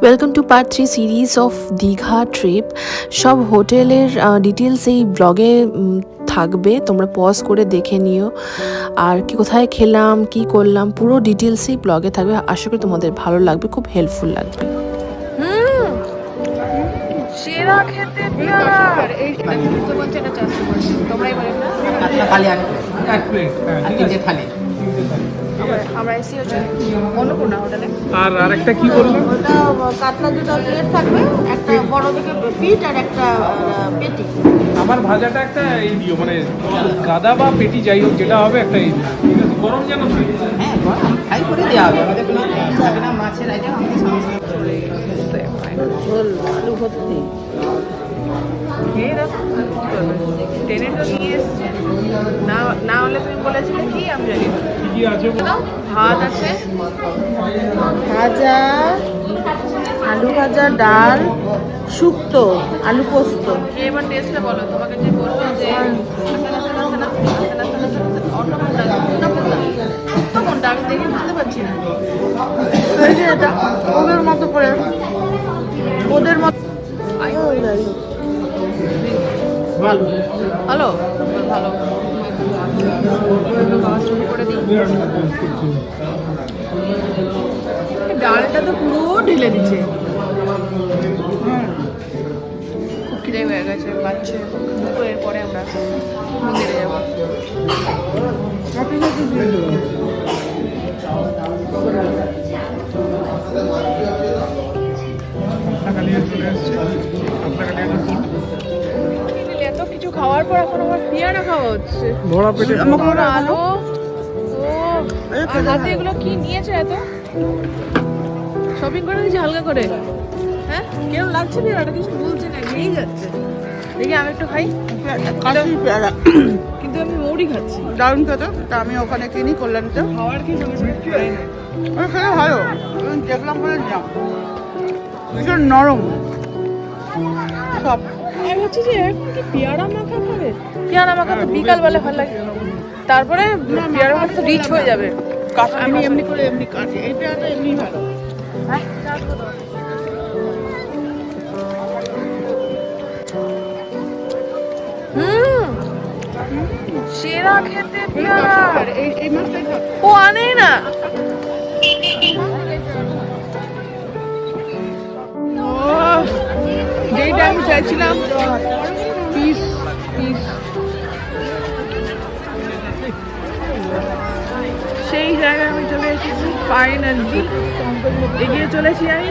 Welcome to part 3 series of Digha trip. সব হোটেলের details এই ব্লগে থাকবে, তোমরা পজ করে দেখে নিও। আর কি কোথায় খেলাম কি করলাম পুরো ডিটেলসই ব্লগে থাকবে। আশা করি তোমাদের ভালো লাগবে, খুব হেল্পফুল লাগবে। সেরা খেতে পেয়ারা এই তো বলছে এটা 400 বলছে, তোমরাই বলে না থালি এক প্লেট আর তিনটে থালি। আমরা এসি হচ্ছে অন্নপূর্ণা হোটেলে। আর আরেকটা কি বললাম? ওটা কাতলা দুটো প্লেট থাকবে, একটা বড় দেখে পিঠ আর একটা পেটি। আমার ভাজাটা একটা এই দিও, মানে গাদা বা পেটি যাই হোক যেটা হবে একটা এই দিও। ঠিক আছে, গরম যেন থাকে। হ্যাঁ ফ্রাই করে দেওয়া হবে, আমাদের কোনো থাকে না মাছের আইটেম আমাদের সমস্ত। ঝোল আলু ভর্তি। খেয়ে দেখো টেনে তো নিয়ে এসছে না, না হলে তুমি বলেছিলে কি আমি জানি না। কি কি আছে বলো? ভাত আছে, ভাজা, আলু ভাজা, ডাল, শুক্তো, আলু পোস্ত। কে এবার টেস্টটা বলো। তোমাকে যে বলবো যে অন্নপূর্ণা আমি দেখে বুঝতে পারছি না। এই যে এটা ওদের মতো করে, ওদের মতো। ভালো ভালো ভালো খাওয়া শুরু করে দিই। ডালটা তো পুরো ঢেলে দিচ্ছে। খুব খিদে হয়ে গেছে, পাচ্ছে দুটো এরপরে আমরা মন্দিরে যাবো। কালিয়া চলে আসছে। এত কিছু খাওয়ার পর এখন আমার পেয়ারা খাওয়া হচ্ছে। ভরা পেটে আলো ও আর হাতে এগুলো কি নিয়েছে এত? শপিং করে দিয়েছি হালকা করে। হ্যাঁ কেমন লাগছে পেয়ারাটা? কিছু বলছে না, খেয়েই যাচ্ছে। দেখি আমি একটু খাই, কাশি পেয়ারা কিন্তু আমি মৌরি খাচ্ছি। দারুণ খেতে। তা আমি ওখানে কিনি কল্যাণীতে। খাওয়ার কি সঙ্গে সঙ্গে খাই না। খেতে ভালো, আমি দেখলাম বলে নিলাম। ভীষণ নরম সব। আমি ভাবছি যে এখন কি পেয়ারা মাখা খাবে। পেয়ারা মাখা তো বিকালবেলা ভালো লাগে, তারপরে পেয়ারা মাখা তো রিচ হয়ে যাবে। আমি এমনি করে এমনি কাটি, এই পেয়ারাটা এমনি ভালো। হ্যাঁ সেরা খেতে পেয়ারা। এই মাছটাই খাও। ও আনেই না। যেইটা আমি চাইছিলাম, পিস পিস সেই জায়গায় আমি চলে এসেছি। ফাইনালি এগিয়ে চলেছি আমি।